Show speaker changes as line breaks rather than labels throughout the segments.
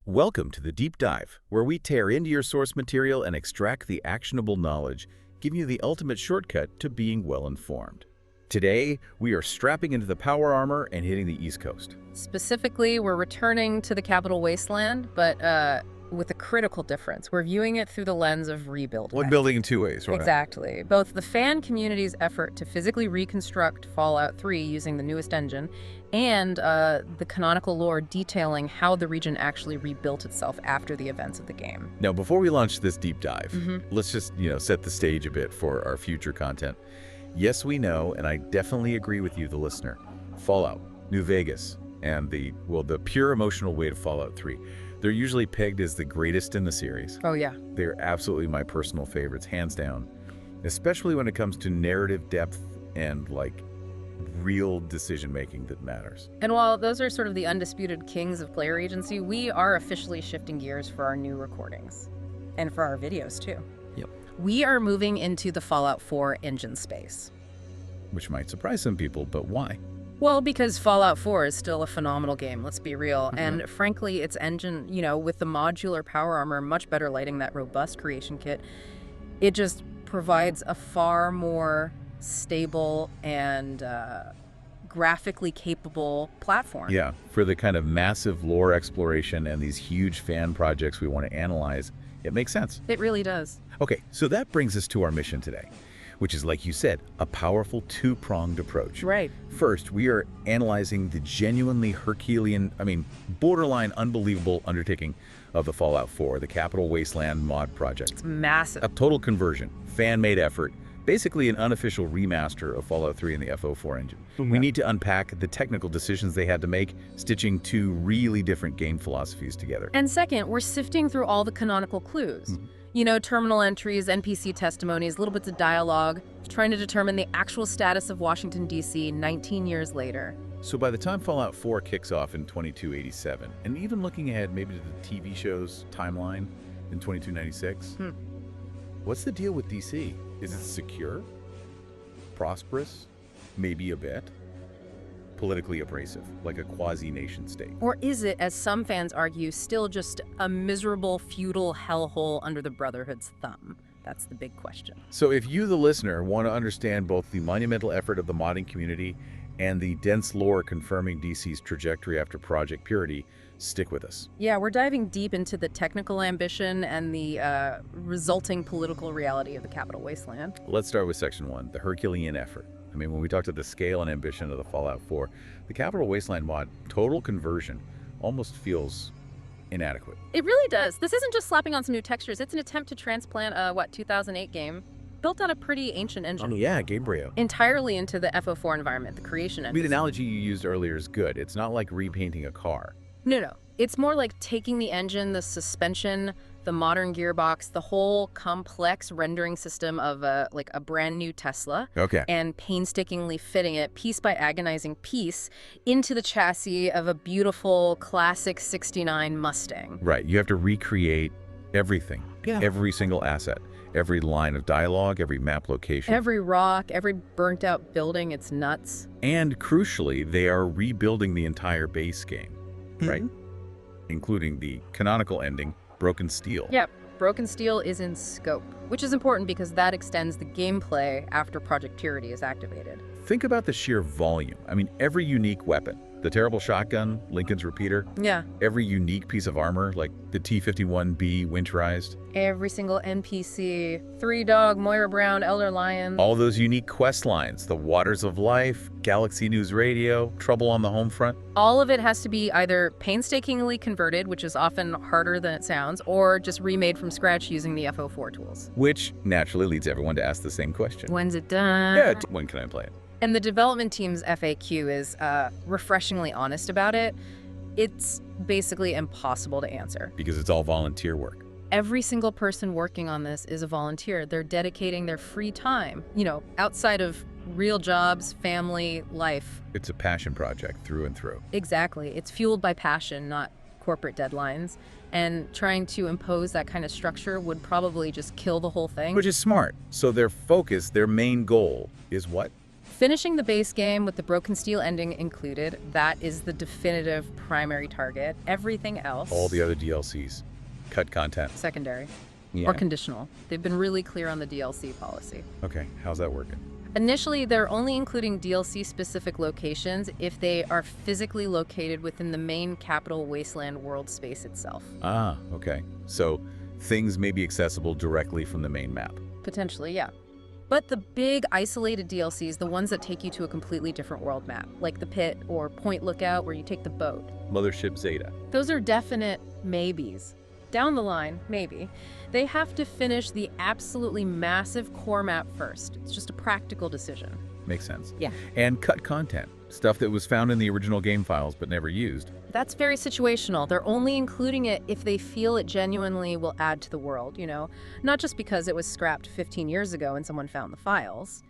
Welcome to the Deep Dive, where we tear into your source material and extract the actionable knowledge, giving you the ultimate shortcut to being well-informed. Today, we are strapping into the power armor and hitting the East Coast.
Specifically, we're returning to the Capital Wasteland, but with a critical difference. We're viewing it through the lens of rebuilding.
One building in two ways, right?
Exactly. Both the fan community's effort to physically reconstruct Fallout 3 using the newest engine and the canonical lore detailing how the region actually rebuilt itself after the events of the game.
Now, before we launch this deep dive, let's just, set the stage a bit for our future content. Yes, we know, and I definitely agree with you, the listener. Fallout, New Vegas, and the pure emotional weight of Fallout 3. They're usually pegged as the greatest in the series.
Oh, yeah.
They're absolutely my personal favorites, hands down. Especially when it comes to narrative depth and, real decision-making that matters.
And while those are sort of the undisputed kings of player agency, we are officially shifting gears for our new recordings. And for our videos, too.
Yep.
We are moving into the Fallout 4 engine space.
Which might surprise some people, but why?
Well, because Fallout 4 is still a phenomenal game, let's be real. And frankly, its engine, with the modular power armor, much better lighting, that robust creation kit, it just provides a far more stable and graphically capable platform.
Yeah, for the kind of massive lore exploration and these huge fan projects we want to analyze, it makes sense.
It really does.
Okay, so that brings us to our mission today, which is, like you said, a powerful two-pronged approach.
Right.
First, we are analyzing the genuinely Herculean, borderline unbelievable undertaking of the Fallout 4, the Capital Wasteland mod project.
It's massive.
A total conversion, fan-made effort, basically an unofficial remaster of Fallout 3 in the FO4 engine. We need to unpack the technical decisions they had to make, stitching two really different game philosophies together.
And second, we're sifting through all the canonical clues. Terminal entries, NPC testimonies, little bits of dialogue, trying to determine the actual status of Washington, D.C. 19 years later.
So by the time Fallout 4 kicks off in 2287, and even looking ahead maybe to the TV show's timeline in 2296, what's the deal with D.C.? Is it secure? Prosperous? Maybe a bit? Politically abrasive, like a quasi-nation state?
Or is it, as some fans argue, still just a miserable feudal hellhole under the Brotherhood's thumb? That's the big question.
So if you, the listener, want to understand both the monumental effort of the modding community and the dense lore confirming DC's trajectory after Project Purity, stick with us.
Yeah, we're diving deep into the technical ambition and the resulting political reality of the Capital Wasteland.
Let's start with Section 1, the Herculean effort. When we talked about the scale and ambition of the Fallout 4, the Capital Wasteland mod total conversion almost feels inadequate.
It really does. This isn't just slapping on some new textures. It's an attempt to transplant a, 2008 game built on a pretty ancient engine.
Oh yeah, Gabriel.
Entirely into the FO4 environment, the creation engine.
The analogy you used earlier is good. It's not like repainting a car.
No. It's more like taking the engine, the suspension, the modern gearbox, the whole complex rendering system of a brand new Tesla, and painstakingly fitting it piece by agonizing piece into the chassis of a beautiful classic 69 Mustang.
Right, you have to recreate everything, every single asset, every line of dialogue, every map location.
Every rock, every burnt out building, it's nuts.
And crucially, they are rebuilding the entire base game, right? Including the canonical ending, Broken Steel.
Yep, Broken Steel is in scope, which is important because that extends the gameplay after Project Purity is activated.
Think about the sheer volume. Every unique weapon, the terrible shotgun, Lincoln's repeater.
Yeah.
Every unique piece of armor, like the T-51B winterized.
Every single NPC, Three Dog, Moira Brown, Elder Lion.
All those unique quest lines, the Waters of Life, Galaxy News Radio, Trouble on the Home Front.
All of it has to be either painstakingly converted, which is often harder than it sounds, or just remade from scratch using the FO4 tools.
Which naturally leads everyone to ask the same question.
When's it done?
Yeah, when can I play it?
And the development team's FAQ is refreshingly honest about it. It's basically impossible to answer.
Because it's all volunteer work.
Every single person working on this is a volunteer. They're dedicating their free time, outside of real jobs, family, life.
It's a passion project through and through.
Exactly. It's fueled by passion, not corporate deadlines. And trying to impose that kind of structure would probably just kill the whole thing.
Which is smart. So their focus, their main goal is what?
Finishing the base game with the broken steel ending included, that is the definitive primary target. Everything else...
All the other DLCs. Cut content.
Secondary.
Yeah.
Or conditional. They've been really clear on the DLC policy.
Okay, how's that working?
Initially, they're only including DLC-specific locations if they are physically located within the main Capital Wasteland world space itself.
Ah, okay. So things may be accessible directly from the main map.
Potentially, yeah. But the big isolated DLCs, the ones that take you to a completely different world map, like the Pit or Point Lookout where you take the boat.
Mothership Zeta.
Those are definite maybes. Down the line, maybe. They have to finish the absolutely massive core map first. It's just a practical decision.
Makes sense.
Yeah.
And cut content. Stuff that was found in the original game files but never used.
That's very situational. They're only including it if they feel it genuinely will add to the world, you know? Not just because it was scrapped 15 years ago and someone found the files.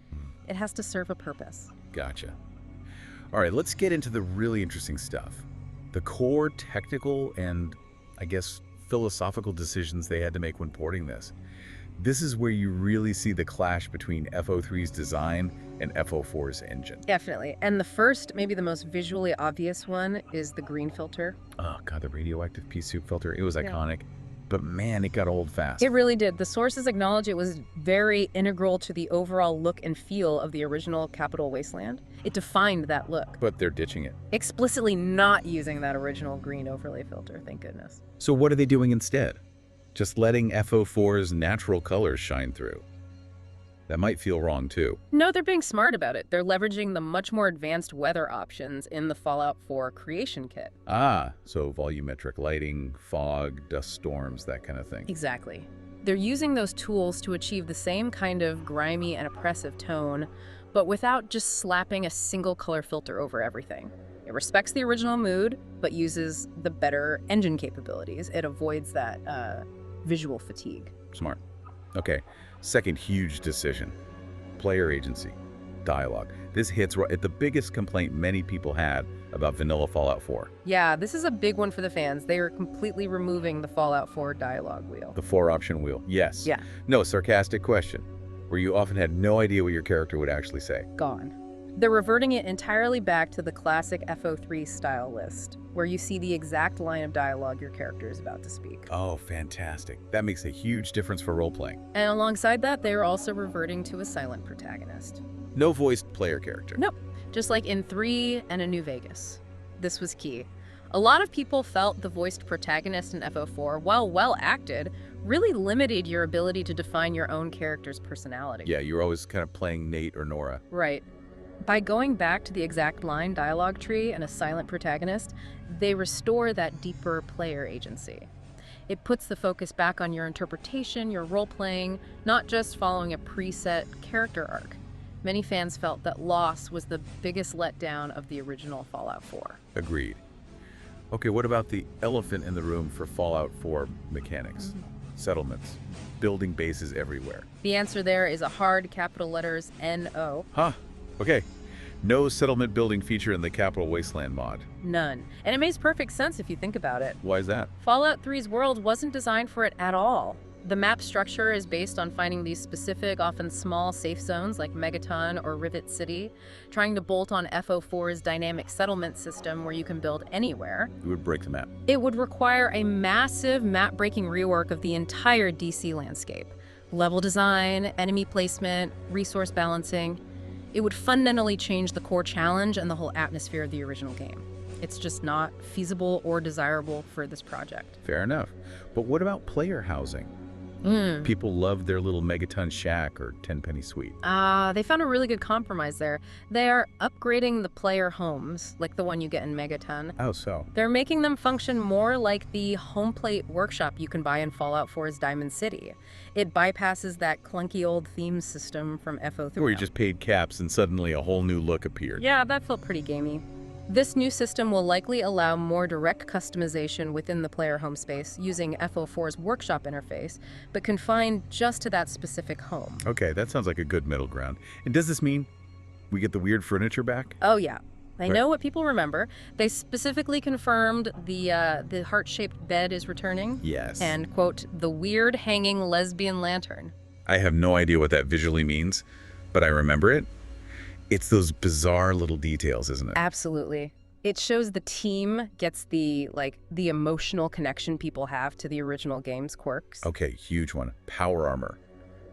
It has to serve a purpose.
Gotcha. All right, let's get into the really interesting stuff. The core technical and, I guess, philosophical decisions they had to make when porting this. This is where you really see the clash between FO3's design and FO4's engine.
Definitely. And the first, maybe the most visually obvious one, is the green filter.
Oh, God, the radioactive pea soup filter. It was iconic. But man, it got old fast.
It really did. The sources acknowledge it was very integral to the overall look and feel of the original Capital Wasteland. It defined that look.
But they're ditching it.
Explicitly not using that original green overlay filter, thank goodness.
So what are they doing instead? Just letting FO4's natural colors shine through. That might feel wrong too.
No, they're being smart about it. They're leveraging the much more advanced weather options in the Fallout 4 creation kit.
Ah, so volumetric lighting, fog, dust storms, that kind of thing.
Exactly. They're using those tools to achieve the same kind of grimy and oppressive tone, but without just slapping a single color filter over everything. It respects the original mood, but uses the better engine capabilities. It avoids that visual fatigue.
Smart. Okay, second huge decision. Player agency. Dialogue. This hits right at the biggest complaint many people had about vanilla Fallout 4.
Yeah, this is a big one for the fans. They are completely removing the Fallout 4 dialogue wheel.
The 4-option wheel. Yes.
Yeah.
No, sarcastic question, where you often had no idea what your character would actually say.
Gone. They're reverting it entirely back to the classic FO3 style list, where you see the exact line of dialogue your character is about to speak.
Oh, fantastic. That makes a huge difference for role-playing.
And alongside that, they are also reverting to a silent protagonist.
No voiced player character.
Nope. Just like in 3 and A New Vegas. This was key. A lot of people felt the voiced protagonist in FO4, while well acted, really limited your ability to define your own character's personality.
Yeah, you're always kind of playing Nate or Nora.
Right. By going back to the exact line dialogue tree and a silent protagonist, they restore that deeper player agency. It puts the focus back on your interpretation, your role-playing, not just following a preset character arc. Many fans felt that loss was the biggest letdown of the original Fallout 4.
Agreed. Okay, what about the elephant in the room for Fallout 4 mechanics? Settlements, building bases everywhere.
The answer there is a hard capital letters N-O.
Huh, okay. No settlement building feature in the Capital Wasteland mod.
None. And it makes perfect sense if you think about it.
Why is that?
Fallout 3's world wasn't designed for it at all. The map structure is based on finding these specific, often small safe zones like Megaton or Rivet City, trying to bolt on FO4's dynamic settlement system where you can build anywhere.
It would break the map.
It would require a massive map-breaking rework of the entire DC landscape. Level design, enemy placement, resource balancing. It would fundamentally change the core challenge and the whole atmosphere of the original game. It's just not feasible or desirable for this project.
Fair enough. But what about player housing? People love their little Megaton shack or 10-penny suite.
They found a really good compromise there. They are upgrading the player homes, like the one you get in Megaton.
How so?
They're making them function more like the home plate workshop you can buy in Fallout 4's Diamond City. It bypasses that clunky old theme system from FO3.
Where you just paid caps and suddenly a whole new look appeared.
Yeah, that felt pretty gamey. This new system will likely allow more direct customization within the player home space using FO4's workshop interface, but confined just to that specific home.
Okay, that sounds like a good middle ground. And does this mean we get the weird furniture back?
Oh yeah. I know what people remember. They specifically confirmed the heart-shaped bed is returning.
Yes.
And, quote, the weird hanging lesbian lantern.
I have no idea what that visually means, but I remember it. It's those bizarre little details, isn't it?
Absolutely. It shows the team gets the emotional connection people have to the original game's quirks.
Okay, huge one. Power armor.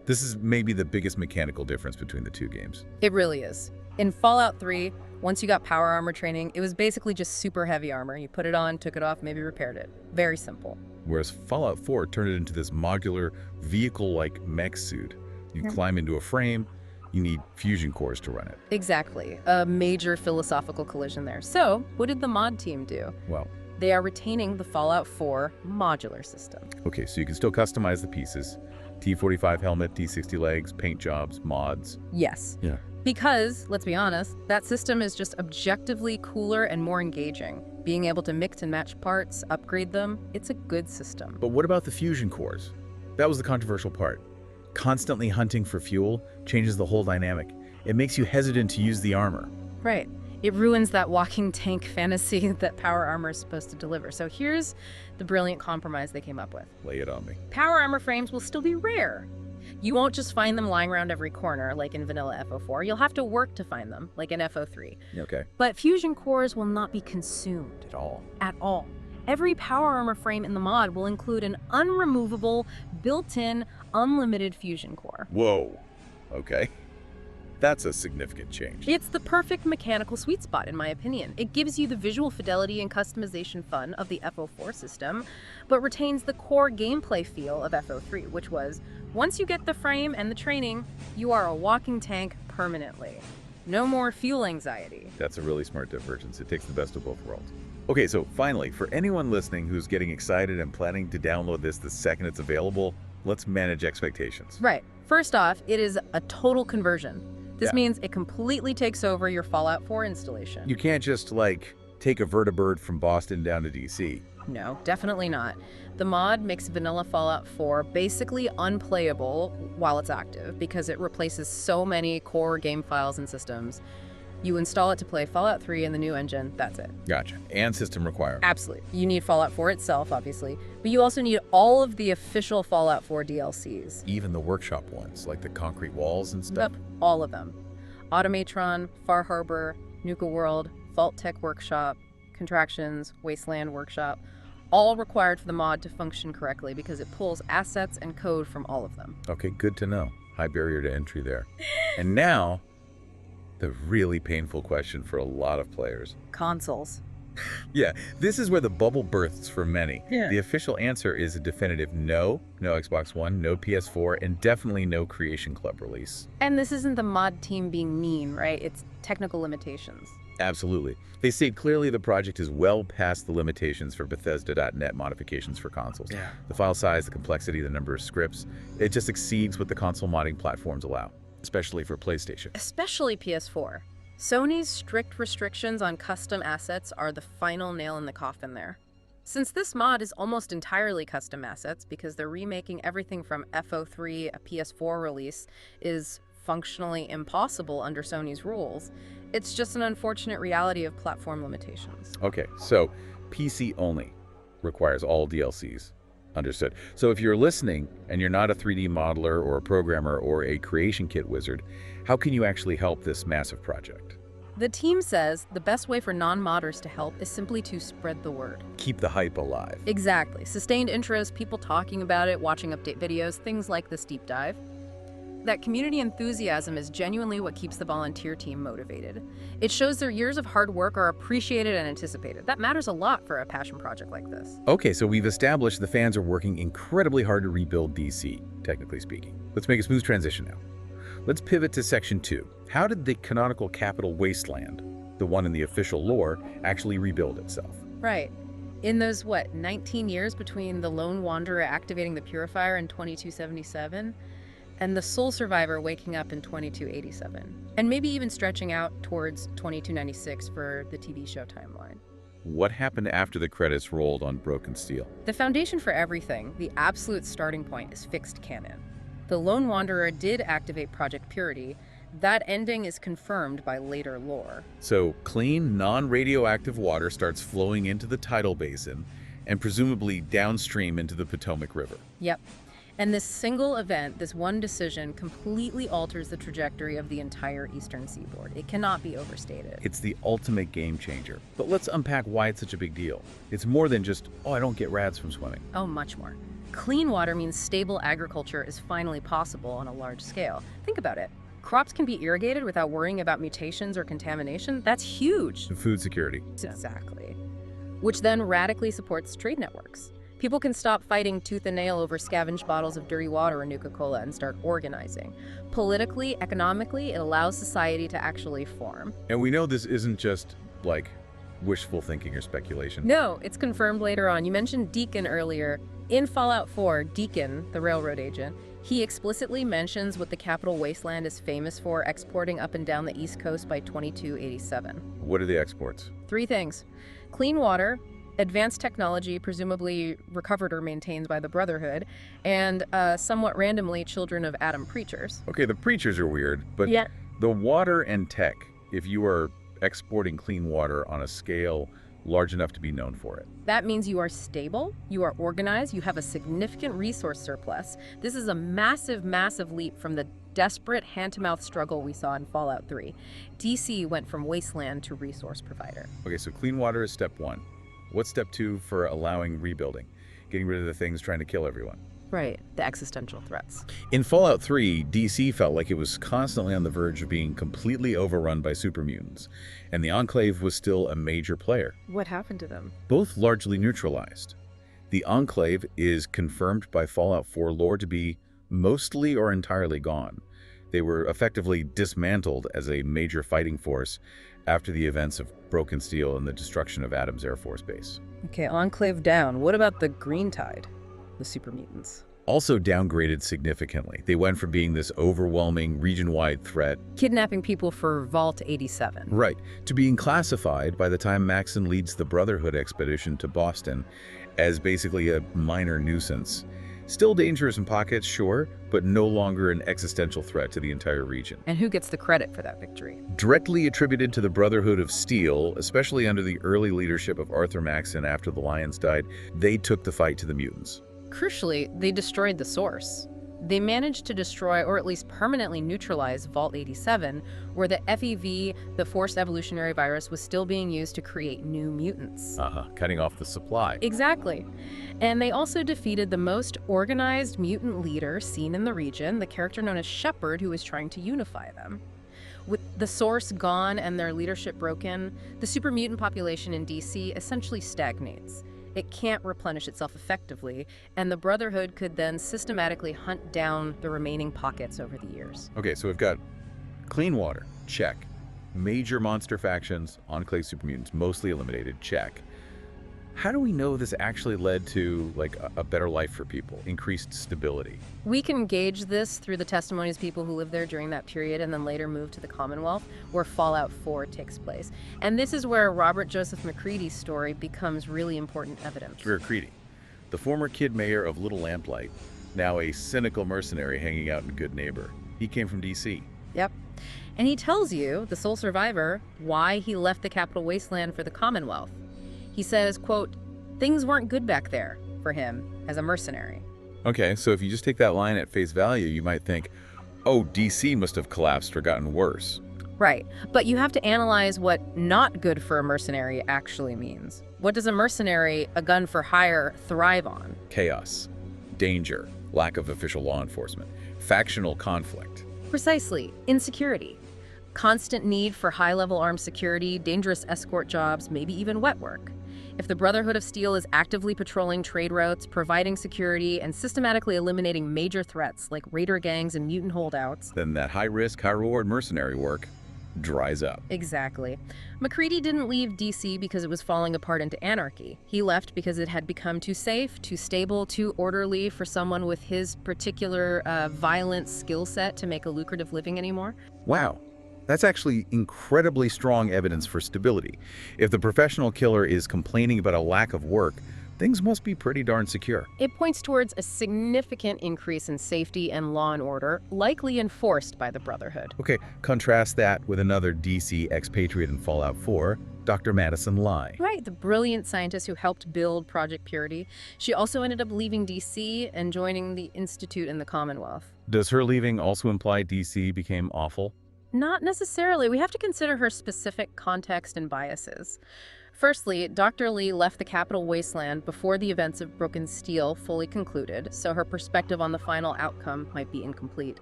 This is maybe the biggest mechanical difference between the two games.
It really is. In Fallout 3, once you got power armor training, it was basically just super heavy armor. You put it on, took it off, maybe repaired it. Very simple.
Whereas Fallout 4 turned it into this modular, vehicle-like mech suit. You climb into a frame, you need fusion cores to run it.
Exactly. A major philosophical collision there. So, what did the mod team do?
Well,
They are retaining the Fallout 4 modular system.
okay, so you can still customize the pieces. T-45 helmet, T-60 legs, paint jobs, mods.
Yes.
Yeah.
Because, let's be honest, that system is just objectively cooler and more engaging. Being able to mix and match parts, upgrade them, it's a good system.
But what about the fusion cores? That was the controversial part. Constantly hunting for fuel changes the whole dynamic. It makes you hesitant to use the armor.
Right. It ruins that walking tank fantasy that power armor is supposed to deliver. So here's the brilliant compromise they came up with.
Lay it on me.
Power armor frames will still be rare. You won't just find them lying around every corner like in vanilla FO4. You'll have to work to find them, like in FO3.
Okay.
But fusion cores will not be consumed
At all.
at all. Every power armor frame in the mod will include an unremovable, built-in, unlimited fusion core.
Whoa. Okay. That's a significant change.
It's the perfect mechanical sweet spot, in my opinion. It gives you the visual fidelity and customization fun of the FO4 system, but retains the core gameplay feel of FO3, which was, once you get the frame and the training, you are a walking tank permanently. No more fuel anxiety.
That's a really smart divergence. It takes the best of both worlds. Okay, so finally, for anyone listening who's getting excited and planning to download this the second it's available, let's manage expectations.
Right. First off, it is a total conversion. This
Yeah.
means it completely takes over your Fallout 4 installation.
You can't just, like, take a vertibird from Boston down to D.C.
No, definitely not. The mod makes vanilla Fallout 4 basically unplayable while it's active because it replaces so many core game files and systems. You install it to play Fallout 3 in the new engine, that's it.
Gotcha. And system requirements.
Absolutely. You need Fallout 4 itself, obviously, but you also need all of the official Fallout 4 DLCs.
Even the workshop ones, like the concrete walls and stuff.
Yep, all of them. Automatron, Far Harbor, Nuka World, Vault Tech Workshop, Contractions, Wasteland Workshop, all required for the mod to function correctly because it pulls assets and code from all of them.
Okay, good to know. High barrier to entry there. And now, the really painful question for a lot of players.
Consoles.
Yeah, this is where the bubble bursts for many.
Yeah.
The official answer is a definitive no. No Xbox One, no PS4, and definitely no Creation Club release.
And this isn't the mod team being mean, right? It's technical limitations.
Absolutely. They state clearly the project is well past the limitations for Bethesda.net modifications for consoles.
Yeah.
The file size, the complexity, the number of scripts, it just exceeds what the console modding platforms allow, especially for PlayStation.
Especially PS4. Sony's strict restrictions on custom assets are the final nail in the coffin there. Since this mod is almost entirely custom assets because they're remaking everything from FO3, a PS4 release, is functionally impossible under Sony's rules, it's just an unfortunate reality of platform limitations.
Okay, so PC only requires all DLCs. Understood. So if you're listening and you're not a 3D modeler or a programmer or a creation kit wizard, how can you actually help this massive project?
The team says the best way for non-modders to help is simply to spread the word.
Keep the hype alive.
Exactly. Sustained interest, people talking about it, watching update videos, things like this deep dive. That community enthusiasm is genuinely what keeps the volunteer team motivated. It shows their years of hard work are appreciated and anticipated. That matters a lot for a passion project like this.
Okay, so we've established the fans are working incredibly hard to rebuild DC, technically speaking. Let's make a smooth transition now. Let's pivot to Section 2. How did the canonical Capital Wasteland, the one in the official lore, actually rebuild itself?
Right. In those, 19 years between the Lone Wanderer activating the Purifier in 2277 and the Sole Survivor waking up in 2287, and maybe even stretching out towards 2296 for the TV show timeline.
What happened after the credits rolled on Broken Steel?
The foundation for everything, the absolute starting point, is fixed canon. The Lone Wanderer did activate Project Purity. That ending is confirmed by later lore.
So clean, non-radioactive water starts flowing into the tidal basin and presumably downstream into the Potomac River.
Yep. And this single event, this one decision, completely alters the trajectory of the entire eastern seaboard. It cannot be overstated.
It's the ultimate game changer. But let's unpack why it's such a big deal. It's more than just, oh, I don't get rads from swimming.
Oh, much more. Clean water means stable agriculture is finally possible on a large scale. Think about it. Crops can be irrigated without worrying about mutations or contamination. That's huge.
Food security.
Exactly. Which then radically supports trade networks. People can stop fighting tooth and nail over scavenged bottles of dirty water or Nuka-Cola and start organizing. Politically, economically, it allows society to actually form.
And we know this isn't just, like, wishful thinking or speculation.
No, it's confirmed later on. You mentioned Deacon earlier. In Fallout 4, Deacon, the railroad agent, he explicitly mentions what the Capital Wasteland is famous for, exporting up and down the East Coast by 2287.
What are the exports?
3 things. Clean water, advanced technology, presumably recovered or maintained by the Brotherhood, and somewhat randomly, children of Adam preachers.
Okay, the preachers are weird, but
Yeah.
the water and tech, if you are exporting clean water on a scale large enough to be known for it.
That means you are stable, you are organized, you have a significant resource surplus. This is a massive, massive leap from the desperate hand-to-mouth struggle we saw in Fallout 3. D.C. went from wasteland to resource provider.
Okay, so clean water is step 1. What's step 2 for allowing rebuilding? Getting rid of the things trying to kill everyone.
Right, the existential threats.
In Fallout 3, DC felt like it was constantly on the verge of being completely overrun by super mutants, and the Enclave was still a major player.
What happened to them?
Both largely neutralized. The Enclave is confirmed by Fallout 4 lore to be mostly or entirely gone. They were effectively dismantled as a major fighting force after the events of Broken Steel and the destruction of Adams Air Force Base.
Okay, Enclave down. What about the Green Tide? The super mutants.
Also downgraded significantly. They went from being this overwhelming region-wide threat,
Kidnapping people for Vault 87.
right, to being classified by the time Maxon leads the Brotherhood expedition to Boston as basically a minor nuisance. Still dangerous in pockets, sure, but no longer an existential threat to the entire region.
And who gets the credit for that victory?
Directly attributed to the Brotherhood of Steel, especially under the early leadership of Arthur Maxon after the Lions died, they took the fight to the mutants.
Crucially, they destroyed the source. They managed to destroy, or at least permanently neutralize, Vault 87, where the FEV, the forced evolutionary virus, was still being used to create new mutants.
Cutting off the supply.
Exactly. And they also defeated the most organized mutant leader seen in the region, the character known as Shepard, who was trying to unify them. With the source gone and their leadership broken, the super mutant population in DC essentially stagnates. It can't replenish itself effectively, and the Brotherhood could then systematically hunt down the remaining pockets over the years.
Okay, so we've got clean water, check. Major monster factions, Enclave super mutants, mostly eliminated, check. How do we know this actually led to like a better life for people, increased stability?
We can gauge this through the testimonies of people who lived there during that period and then later moved to the Commonwealth, where Fallout 4 takes place. And this is where Robert Joseph McCready's story becomes really important evidence.
McCready, the former kid mayor of Little Lamplight, now a cynical mercenary hanging out in Good Neighbor. He came from DC.
Yep. And he tells you, the sole survivor, why he left the Capital Wasteland for the Commonwealth. He says, quote, "Things weren't good back there for him as a mercenary."
Okay, so if you just take that line at face value, you might think, oh, DC must have collapsed or gotten worse.
Right. But you have to analyze what not good for a mercenary actually means. What does a mercenary, a gun for hire, thrive on?
Chaos, danger, lack of official law enforcement, factional conflict.
Precisely. Insecurity. Constant need for high-level armed security, dangerous escort jobs, maybe even wet work. If the Brotherhood of Steel is actively patrolling trade routes, providing security, and systematically eliminating major threats like raider gangs and mutant holdouts,
Then that high-risk, high-reward mercenary work dries up.
Exactly. McCready didn't leave DC because it was falling apart into anarchy. He left because it had become too safe, too stable, too orderly for someone with his particular violent skill set to make a lucrative living anymore.
Wow. That's actually incredibly strong evidence for stability. If the professional killer is complaining about a lack of work, things must be pretty darn secure.
It points towards a significant increase in safety and law and order, likely enforced by the Brotherhood.
Okay, contrast that with another DC expatriate in Fallout 4, Dr. Madison Lai.
Right, the brilliant scientist who helped build Project Purity. She also ended up leaving D.C. and joining the Institute in the Commonwealth.
Does her leaving also imply D.C. became awful?
Not necessarily. We have to consider her specific context and biases. Firstly, Dr. Lee left the Capital Wasteland before the events of Brook and Steel fully concluded, so her perspective on the final outcome might be incomplete.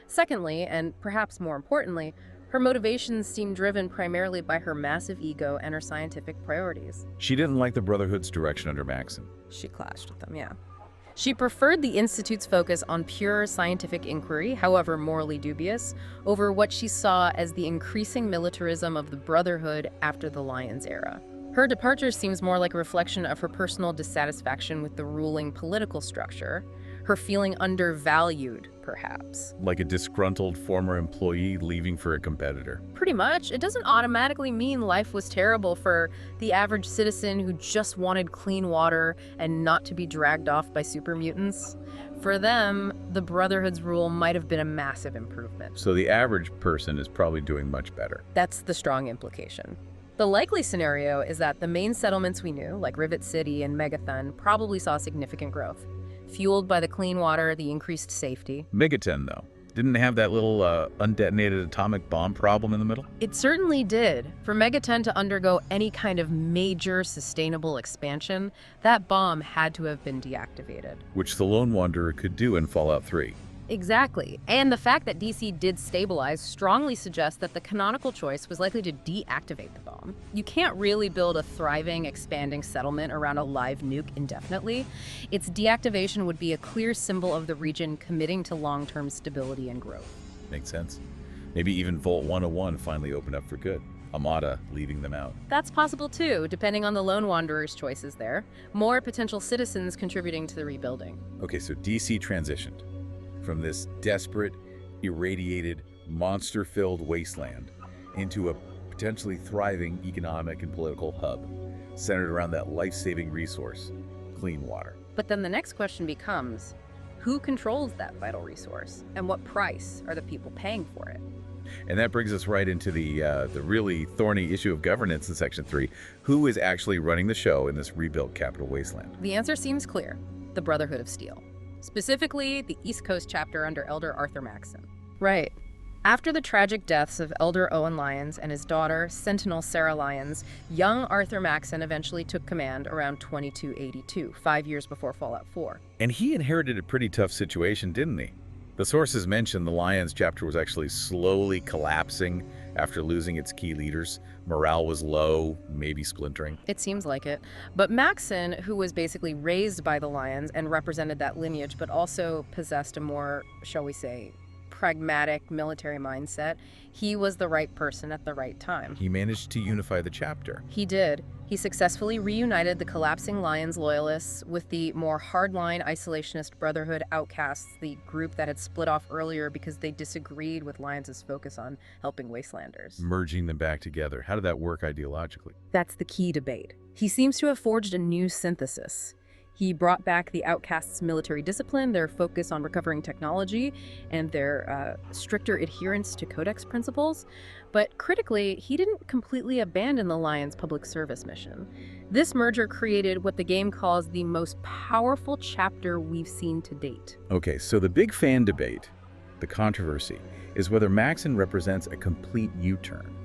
Secondly, and perhaps more importantly, her motivations seem driven primarily by her massive ego and her scientific priorities.
She didn't like the Brotherhood's direction under Maxon.
She clashed with them, yeah. She preferred the Institute's focus on pure scientific inquiry, however morally dubious, over what she saw as the increasing militarism of the Brotherhood after the Lions era. Her departure seems more like a reflection of her personal dissatisfaction with the ruling political structure, her feeling undervalued, perhaps.
Like a disgruntled former employee leaving for a competitor.
Pretty much. It doesn't automatically mean life was terrible for the average citizen who just wanted clean water and not to be dragged off by super mutants. For them, the Brotherhood's rule might have been a massive improvement.
So the average person is probably doing much better.
That's the strong implication. The likely scenario is that the main settlements we knew, like Rivet City and Megathon, probably saw significant growth, fueled by the clean water, the increased safety.
Megaton, though, didn't have that little undetonated atomic bomb problem in the middle?
It certainly did. For Megaton to undergo any kind of major sustainable expansion, that bomb had to have been deactivated.
Which the Lone Wanderer could do in Fallout 3.
Exactly. And the fact that DC did stabilize strongly suggests that the canonical choice was likely to deactivate the bomb. You can't really build a thriving, expanding settlement around a live nuke indefinitely. Its deactivation would be a clear symbol of the region committing to long-term stability and growth.
Makes sense. Maybe even Vault 101 finally opened up for good. Amada leaving them out.
That's possible too, depending on the Lone Wanderer's choices there. More potential citizens contributing to the rebuilding.
Okay, so DC transitioned from this desperate, irradiated, monster-filled wasteland into a potentially thriving economic and political hub centered around that life-saving resource, clean water.
But then the next question becomes, who controls that vital resource? And what price are the people paying for it?
And that brings us right into the really thorny issue of governance in Section 3. Who is actually running the show in this rebuilt Capital Wasteland?
The answer seems clear: the Brotherhood of Steel. Specifically, the East Coast chapter under Elder Arthur Maxon. Right. After the tragic deaths of Elder Owen Lyons and his daughter, Sentinel Sarah Lyons, young Arthur Maxon eventually took command around 2282, 5 years before Fallout 4.
And he inherited a pretty tough situation, didn't he? The sources mention the Lyons chapter was actually slowly collapsing after losing its key leaders. Morale was low, maybe splintering.
It seems like it. But Maxon, who was basically raised by the Lyons and represented that lineage, but also possessed a more, shall we say, pragmatic military mindset, he was the right person at the right time.
He managed to unify the chapter.
He did. He successfully reunited the collapsing Lions loyalists with the more hardline isolationist Brotherhood outcasts, the group that had split off earlier because they disagreed with Lions' focus on helping Wastelanders.
Merging them back together. How did that work ideologically?
That's the key debate. He seems to have forged a new synthesis. He brought back the outcasts' military discipline, their focus on recovering technology, and their stricter adherence to Codex principles. But critically, he didn't completely abandon the Lions' public service mission. This merger created what the game calls the most powerful chapter we've seen to date.
Okay, so the big fan debate, the controversy, is whether Maxon represents a complete U-turn.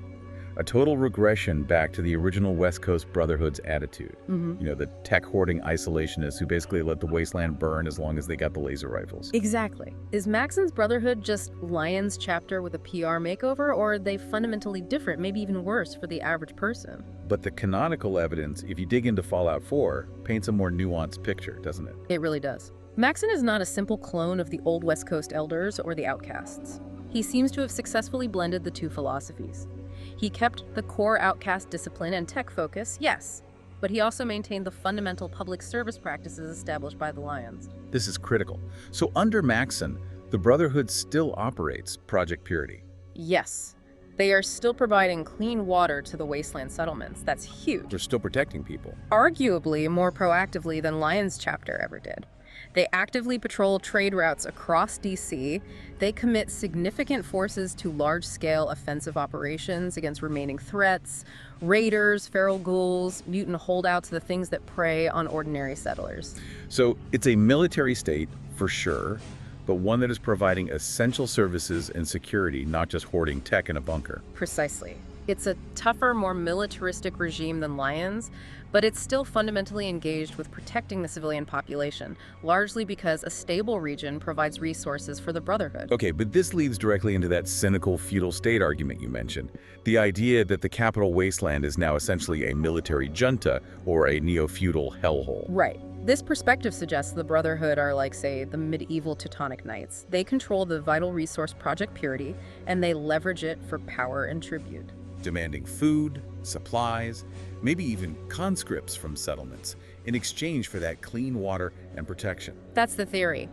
A total regression back to the original West Coast Brotherhood's attitude. You know, the tech-hoarding isolationists who basically let the wasteland burn as long as they got the laser rifles.
Exactly. Is Maxon's Brotherhood just Lions chapter with a PR makeover, or are they fundamentally different, maybe even worse for the average person?
But the canonical evidence, if you dig into Fallout 4, paints a more nuanced picture, doesn't it?
It really does. Maxon is not a simple clone of the old West Coast Elders or the Outcasts. He seems to have successfully blended the two philosophies. He kept the core outcast discipline and tech focus, yes, but he also maintained the fundamental public service practices established by the Lions.
This is critical. So under Maxon, the Brotherhood still operates Project Purity.
Yes. They are still providing clean water to the wasteland settlements. That's huge.
They're still protecting people.
Arguably more proactively than Lions chapter ever did. They actively patrol trade routes across D.C. They commit significant forces to large-scale offensive operations against remaining threats, raiders, feral ghouls, mutant holdouts, the things that prey on ordinary settlers.
So it's a military state, for sure, but one that is providing essential services and security, not just hoarding tech in a bunker.
Precisely. It's a tougher, more militaristic regime than Lions, but it's still fundamentally engaged with protecting the civilian population, largely because a stable region provides resources for the Brotherhood.
Okay, but this leads directly into that cynical feudal state argument you mentioned. The idea that the Capital Wasteland is now essentially a military junta or a neo-feudal hellhole.
Right. This perspective suggests the Brotherhood are like, say, the medieval Teutonic Knights. They control the vital resource Project Purity, and they leverage it for power and tribute.
Demanding food, supplies, maybe even conscripts from settlements in exchange for that clean water and protection.
That's the theory.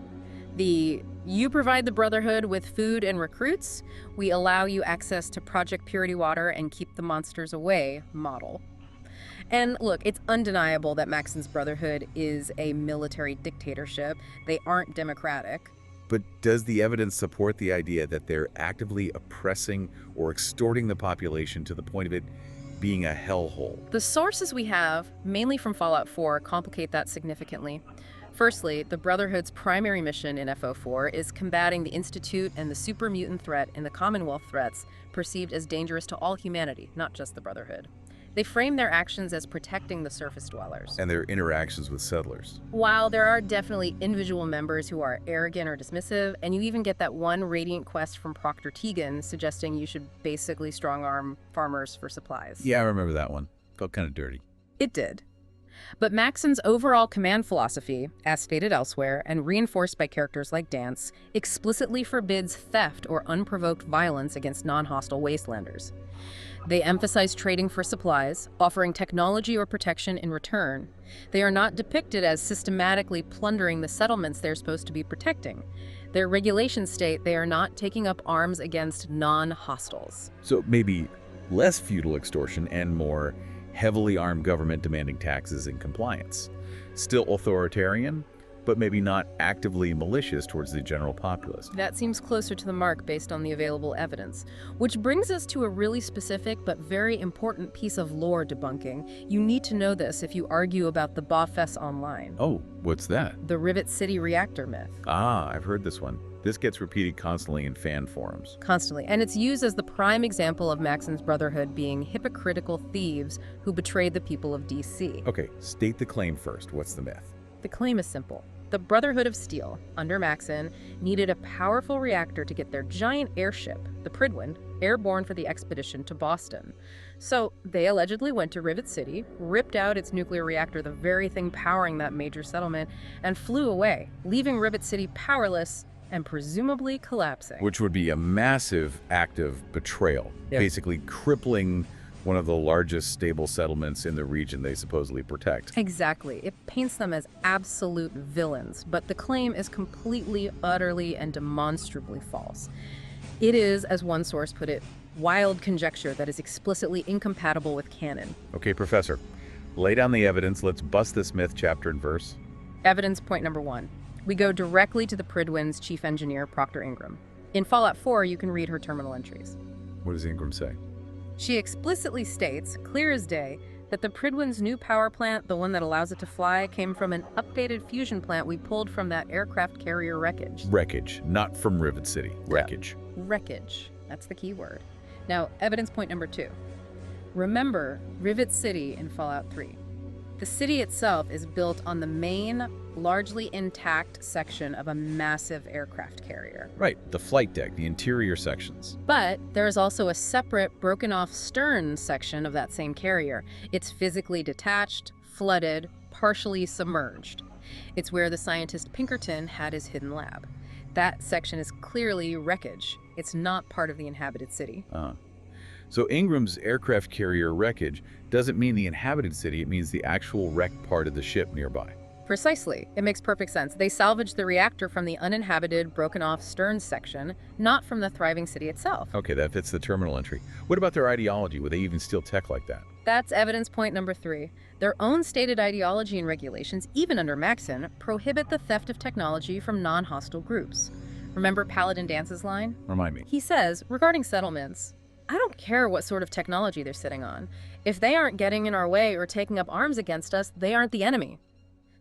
You provide the Brotherhood with food and recruits, we allow you access to Project Purity water and keep the monsters away model. And look, it's undeniable that Maxon's Brotherhood is a military dictatorship. They aren't democratic.
But does the evidence support the idea that they're actively oppressing or extorting the population to the point of it being a hellhole?
The sources we have, mainly from Fallout 4, complicate that significantly. Firstly, the Brotherhood's primary mission in FO4 is combating the Institute and the super mutant threat in the Commonwealth threats perceived as dangerous to all humanity, not just the Brotherhood. They frame their actions as protecting the surface dwellers.
And their interactions with settlers.
While there are definitely individual members who are arrogant or dismissive, and you even get that one radiant quest from Proctor Tegan suggesting you should basically strong-arm farmers for supplies.
Yeah, I remember that one. Felt kind of dirty.
It did. But Maxon's overall command philosophy, as stated elsewhere and reinforced by characters like Dance, explicitly forbids theft or unprovoked violence against non-hostile wastelanders. They emphasize trading for supplies, offering technology or protection in return. They are not depicted as systematically plundering the settlements they're supposed to be protecting. Their regulations state they are not taking up arms against non-hostiles.
So maybe less feudal extortion and more heavily armed government demanding taxes and compliance. Still authoritarian, but maybe not actively malicious towards the general populace.
That seems closer to the mark based on the available evidence. Which brings us to a really specific but very important piece of lore debunking. You need to know this if you argue about the Bafes online.
Oh, what's that?
The Rivet City reactor myth.
Ah, I've heard this one. This gets repeated constantly in fan forums.
Constantly. And it's used as the prime example of Maxon's Brotherhood being hypocritical thieves who betrayed the people of D.C.
Okay, state the claim first. What's the myth?
The claim is simple. The Brotherhood of Steel, under Maxon, needed a powerful reactor to get their giant airship, the Prydwen, airborne for the expedition to Boston. So they allegedly went to Rivet City, ripped out its nuclear reactor, the very thing powering that major settlement, and flew away, leaving Rivet City powerless and presumably collapsing.
Which would be a massive act of betrayal, basically crippling one of the largest stable settlements in the region they supposedly protect.
Exactly. It paints them as absolute villains, but the claim is completely, utterly, and demonstrably false. It is, as one source put it, wild conjecture that is explicitly incompatible with canon.
Okay, Professor, lay down the evidence. Let's bust this myth chapter and verse.
Evidence point number 1. We go directly to the Prydwen's chief engineer, Proctor Ingram. In Fallout 4, you can read her terminal entries.
What does Ingram say?
She explicitly states, clear as day, that the Prydwen's new power plant, the one that allows it to fly, came from an updated fusion plant we pulled from that aircraft carrier wreckage.
Wreckage, not from Rivet City. Wreckage.
Yeah. Wreckage. That's the key word. Now, evidence point number 2. Remember Rivet City in Fallout 3. The city itself is built on the main, largely intact section of a massive aircraft carrier.
Right, the flight deck, the interior sections.
But there is also a separate, broken-off stern section of that same carrier. It's physically detached, flooded, partially submerged. It's where the scientist Pinkerton had his hidden lab. That section is clearly wreckage. It's not part of the inhabited city.
So Ingram's aircraft carrier wreckage doesn't mean the inhabited city, it means the actual wrecked part of the ship nearby.
Precisely. It makes perfect sense. They salvaged the reactor from the uninhabited, broken-off stern section, not from the thriving city itself.
Okay, that fits the terminal entry. What about their ideology? Would they even steal tech like that?
That's evidence point number 3. Their own stated ideology and regulations, even under Maxon, prohibit the theft of technology from non-hostile groups. Remember Paladin Dance's line?
Remind me.
He says, regarding settlements, I don't care what sort of technology they're sitting on. If they aren't getting in our way or taking up arms against us, they aren't the enemy.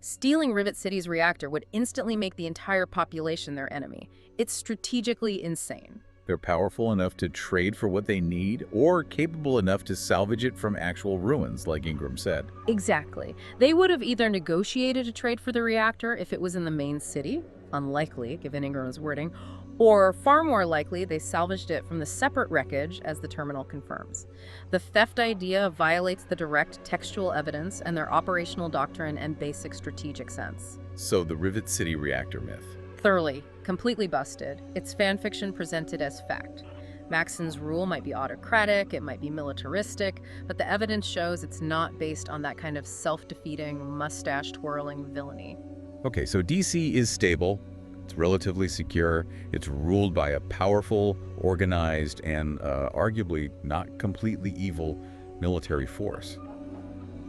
Stealing Rivet City's reactor would instantly make the entire population their enemy. It's strategically insane.
They're powerful enough to trade for what they need, or capable enough to salvage it from actual ruins, like Ingram said.
Exactly. They would have either negotiated a trade for the reactor if it was in the main city, unlikely given Ingram's wording, or far more likely they salvaged it from the separate wreckage, as the terminal confirms. The theft idea violates the direct textual evidence and their operational doctrine and basic strategic sense.
So the Rivet City reactor myth.
Thoroughly, completely busted. It's fan fiction presented as fact. Maxon's rule might be autocratic, it might be militaristic, but the evidence shows it's not based on that kind of self-defeating, mustache-twirling villainy.
Okay, so DC is stable, it's relatively secure, it's ruled by a powerful, organized, and arguably not completely evil military force.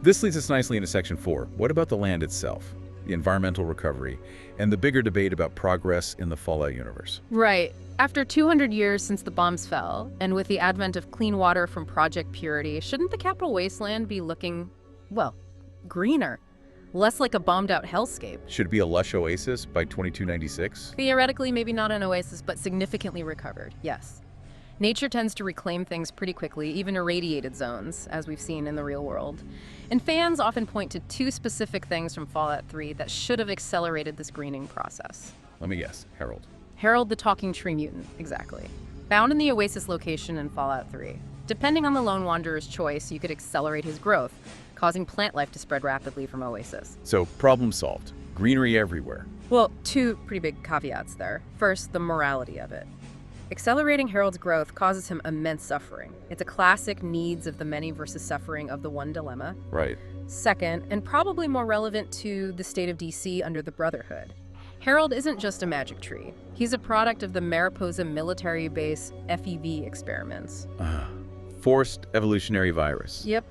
This leads us nicely into Section 4. What about the land itself? The environmental recovery, and the bigger debate about progress in the Fallout universe.
Right. After 200 years since the bombs fell, and with the advent of clean water from Project Purity, shouldn't the Capital Wasteland be looking, well, greener? Less like a bombed-out hellscape.
Should it be a lush oasis by 2296?
Theoretically, maybe not an oasis, but significantly recovered, yes. Nature tends to reclaim things pretty quickly, even irradiated zones, as we've seen in the real world. And fans often point to 2 specific things from Fallout 3 that should have accelerated this greening process.
Let me guess, Harold.
Harold the Talking Tree Mutant, exactly. Found in the Oasis location in Fallout 3. Depending on the Lone Wanderer's choice, you could accelerate his growth, causing plant life to spread rapidly from Oasis.
So, problem solved. Greenery everywhere.
Well, 2 pretty big caveats there. First, the morality of it. Accelerating Harold's growth causes him immense suffering. It's a classic needs of the many versus suffering of the one dilemma.
Right.
Second, and probably more relevant to the state of DC under the Brotherhood, Harold isn't just a magic tree. He's a product of the Mariposa military base FEV experiments.
Forced evolutionary virus.
Yep,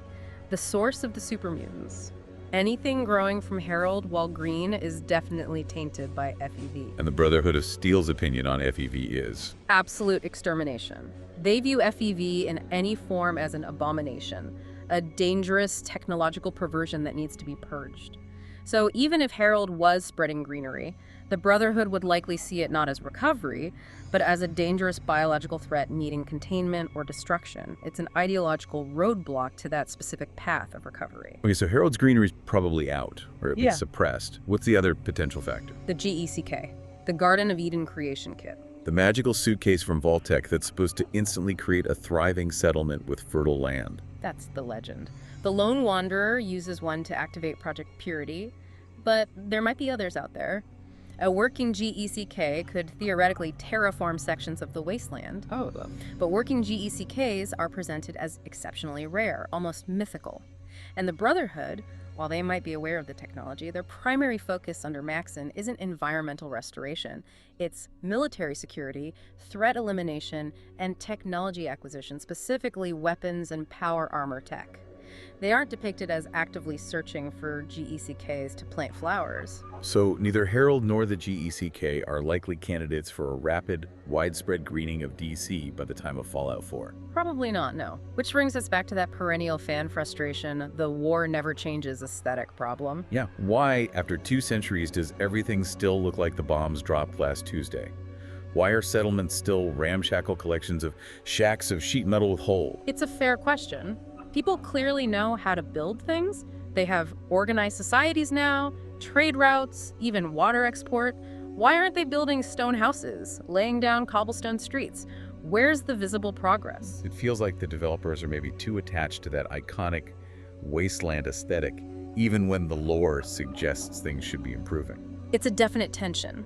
the source of the super mutants. Anything growing from Harold while green is definitely tainted by FEV.
And the Brotherhood of Steel's opinion on FEV is?
Absolute extermination. They view FEV in any form as an abomination, a dangerous technological perversion that needs to be purged. So even if Harold was spreading greenery, the Brotherhood would likely see it not as recovery, but as a dangerous biological threat needing containment or destruction. It's an ideological roadblock to that specific path of recovery.
Okay, so Harold's greenery is probably out, or at
Yeah.
least suppressed. What's the other potential factor?
The GECK, the Garden of Eden Creation Kit.
The magical suitcase from Vault-Tec that's supposed to instantly create a thriving settlement with fertile land.
That's the legend. The Lone Wanderer uses one to activate Project Purity, but there might be others out there. A working GECK could theoretically terraform sections of the wasteland.
Oh.
But working GECKs are presented as exceptionally rare, almost mythical. And the Brotherhood, while they might be aware of the technology, their primary focus under Maxon isn't environmental restoration. It's military security, threat elimination, and technology acquisition, specifically weapons and power armor tech. They aren't depicted as actively searching for GECKs to plant flowers.
So neither Harold nor the GECK are likely candidates for a rapid, widespread greening of DC by the time of Fallout 4.
Probably not, no. Which brings us back to that perennial fan frustration, the war never changes aesthetic problem.
Yeah, why, after 2 centuries, does everything still look like the bombs dropped last Tuesday? Why are settlements still ramshackle collections of shacks of sheet metal with holes?
It's a fair question. People clearly know how to build things. They have organized societies now, trade routes, even water export. Why aren't they building stone houses, laying down cobblestone streets? Where's the visible progress?
It feels like the developers are maybe too attached to that iconic wasteland aesthetic, even when the lore suggests things should be improving.
It's a definite tension.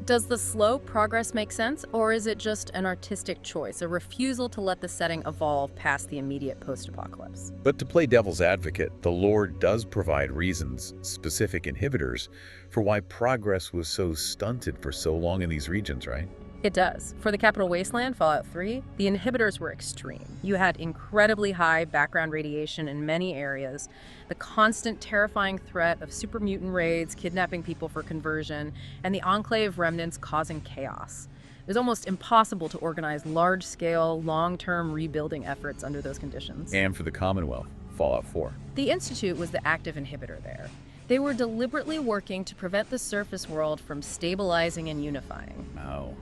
Does the slow progress make sense, or is it just an artistic choice, a refusal to let the setting evolve past the immediate post-apocalypse?
But to play devil's advocate, the lore does provide reasons, specific inhibitors, for why progress was so stunted for so long in these regions, right?
It does. For the Capital Wasteland, Fallout 3, the inhibitors were extreme. You had incredibly high background radiation in many areas, the constant terrifying threat of super mutant raids, kidnapping people for conversion, and the Enclave remnants causing chaos. It was almost impossible to organize large-scale, long-term rebuilding efforts under those conditions.
And for the Commonwealth, Fallout 4.
The Institute was the active inhibitor there. They were deliberately working to prevent the surface world from stabilizing and unifying.
Oh.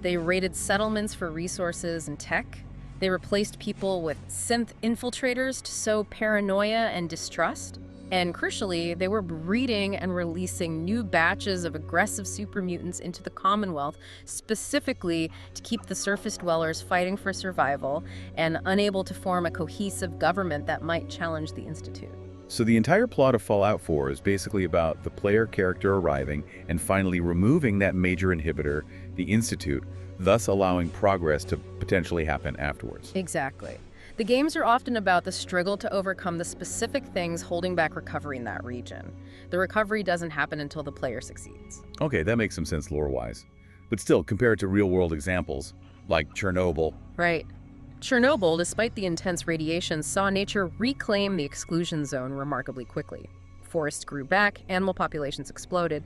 They raided settlements for resources and tech. They replaced people with synth infiltrators to sow paranoia and distrust. And crucially, they were breeding and releasing new batches of aggressive super mutants into the Commonwealth, specifically to keep the surface dwellers fighting for survival and unable to form a cohesive government that might challenge the Institute.
So the entire plot of Fallout 4 is basically about the player character arriving and finally removing that major inhibitor, the Institute, thus allowing progress to potentially happen afterwards.
Exactly. The games are often about the struggle to overcome the specific things holding back recovery in that region. The recovery doesn't happen until the player succeeds.
Okay, that makes some sense lore-wise. But still, compared to real-world examples, like Chernobyl.
Right. Chernobyl, despite the intense radiation, saw nature reclaim the exclusion zone remarkably quickly. Forests grew back, animal populations exploded.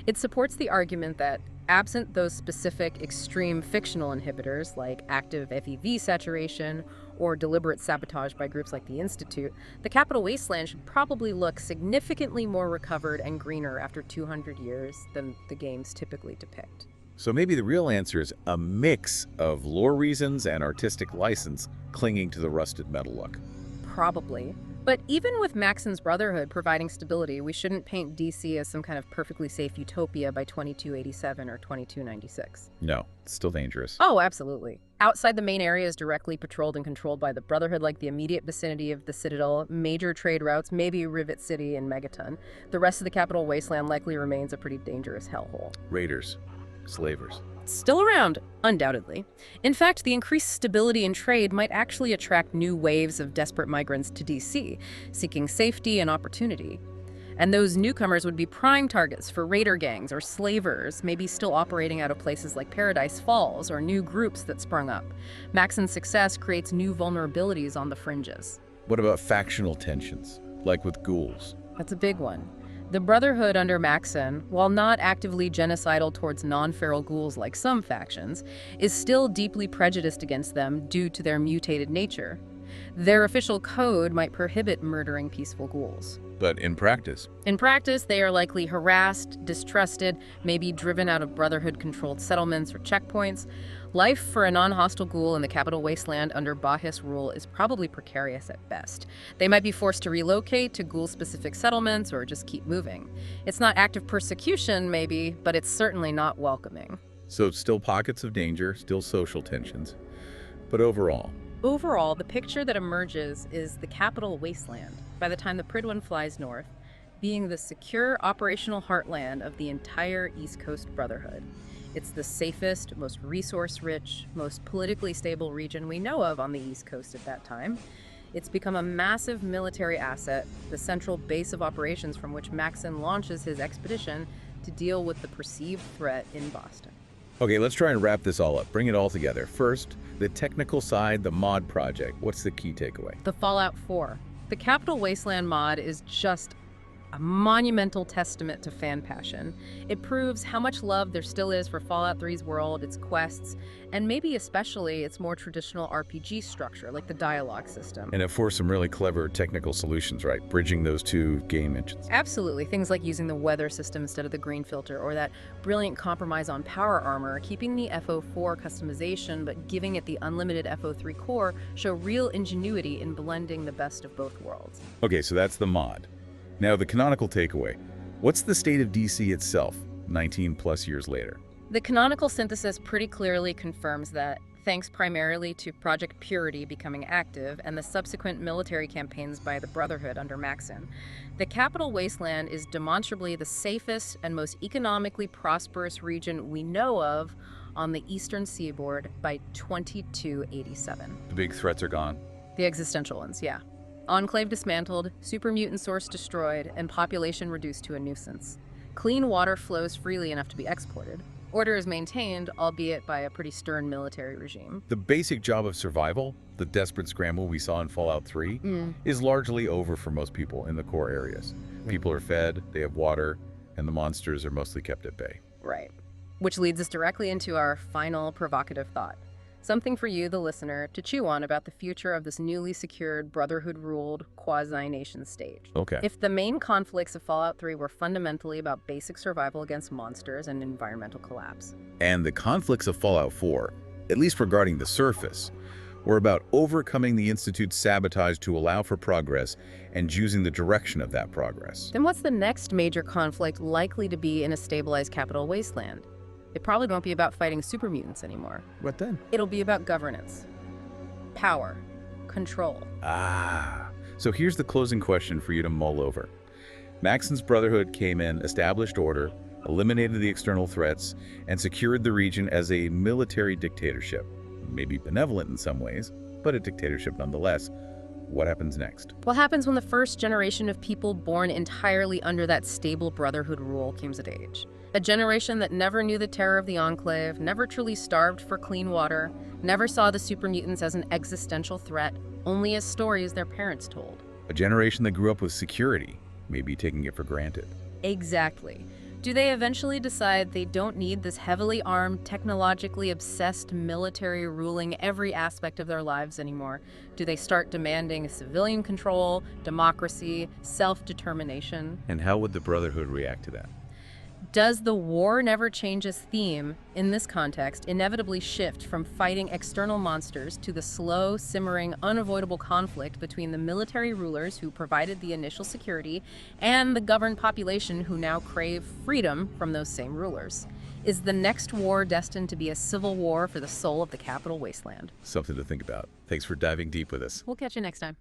It supports the argument that, absent those specific extreme fictional inhibitors like active FEV saturation or deliberate sabotage by groups like the Institute, the Capital Wasteland should probably look significantly more recovered and greener after 200 years than the games typically depict.
So maybe the real answer is a mix of lore reasons and artistic license clinging to the rusted metal look.
Probably. But even with Maxon's Brotherhood providing stability, we shouldn't paint DC as some kind of perfectly safe utopia by 2287 or 2296.
No, it's still dangerous.
Oh, absolutely. Outside the main areas directly patrolled and controlled by the Brotherhood, like the immediate vicinity of the Citadel, major trade routes, maybe Rivet City and Megaton, the rest of the Capital Wasteland likely remains a pretty dangerous hellhole.
Raiders. Slavers.
Still around, undoubtedly. In fact, the increased stability in trade might actually attract new waves of desperate migrants to DC, seeking safety and opportunity. And those newcomers would be prime targets for raider gangs or slavers, maybe still operating out of places like Paradise Falls or new groups that sprung up. Maxon's success creates new vulnerabilities on the fringes.
What about factional tensions, like with ghouls?
That's a big one. The Brotherhood under Maxon, while not actively genocidal towards non-feral ghouls like some factions, is still deeply prejudiced against them due to their mutated nature. Their official code might prohibit murdering peaceful ghouls.
But in practice?
In practice, they are likely harassed, distrusted, maybe driven out of Brotherhood-controlled settlements or checkpoints. Life for a non-hostile ghoul in the Capital Wasteland under Bahis rule is probably precarious at best. They might be forced to relocate to ghoul-specific settlements or just keep moving. It's not active persecution, maybe, but it's certainly not welcoming.
So still pockets of danger, still social tensions. But overall?
Overall, the picture that emerges is the Capital Wasteland, by the time the Prydwen flies north, being the secure operational heartland of the entire East Coast Brotherhood. It's the safest, most resource-rich, most politically stable region we know of on the East Coast at that time. It's become a massive military asset, the central base of operations from which Maxon launches his expedition to deal with the perceived threat in Boston.
Okay, let's try and wrap this all up. Bring it all together. First, the technical side, the mod project. What's the key takeaway?
The Fallout 4. The Capital Wasteland mod is just a monumental testament to fan passion. It proves how much love there still is for Fallout 3's world, its quests, and maybe especially its more traditional RPG structure, like the dialogue system.
And it forced some really clever technical solutions, right? Bridging those two game engines.
Absolutely. Things like using the weather system instead of the green filter, or that brilliant compromise on power armor, keeping the FO4 customization but giving it the unlimited FO3 core, show real ingenuity in blending the best of both worlds.
Okay, so that's the mod. Now, the canonical takeaway. What's the state of DC itself, 19 plus years later?
The canonical synthesis pretty clearly confirms that, thanks primarily to Project Purity becoming active and the subsequent military campaigns by the Brotherhood under Maxon, the Capital Wasteland is demonstrably the safest and most economically prosperous region we know of on the eastern seaboard by 2287.
The big threats are gone.
The existential ones, yeah. Enclave dismantled, super mutant source destroyed, and population reduced to a nuisance. Clean water flows freely enough to be exported. Order is maintained, albeit by a pretty stern military regime.
The basic job of survival, the desperate scramble we saw in Fallout 3, is largely over for most people in the core areas. People are fed, they have water, and the monsters are mostly kept at bay.
Right. Which leads us directly into our final provocative thought. Something for you, the listener, to chew on about the future of this newly secured Brotherhood-ruled quasi-nation state.
Okay.
If the main conflicts of Fallout 3 were fundamentally about basic survival against monsters and environmental collapse.
And the conflicts of Fallout 4, at least regarding the surface, were about overcoming the Institute's sabotage to allow for progress and choosing the direction of that progress.
Then what's the next major conflict likely to be in a stabilized Capital Wasteland? It probably won't be about fighting super mutants anymore.
What then?
It'll be about governance, power, control.
So here's the closing question for you to mull over. Maxson's Brotherhood came in, established order, eliminated the external threats, and secured the region as a military dictatorship. Maybe benevolent in some ways, but a dictatorship nonetheless. What happens next?
What happens when the first generation of people born entirely under that stable Brotherhood rule comes of age? A generation that never knew the terror of the Enclave, never truly starved for clean water, never saw the super mutants as an existential threat, only as stories their parents told.
A generation that grew up with security, maybe taking it for granted.
Exactly. Do they eventually decide they don't need this heavily armed, technologically obsessed military ruling every aspect of their lives anymore? Do they start demanding civilian control, democracy, self-determination?
And how would the Brotherhood react to that?
Does the war never changes theme, in this context, inevitably shift from fighting external monsters to the slow, simmering, unavoidable conflict between the military rulers who provided the initial security and the governed population who now crave freedom from those same rulers? Is the next war destined to be a civil war for the soul of the Capital Wasteland?
Something to think about. Thanks for diving deep with us.
We'll catch you next time.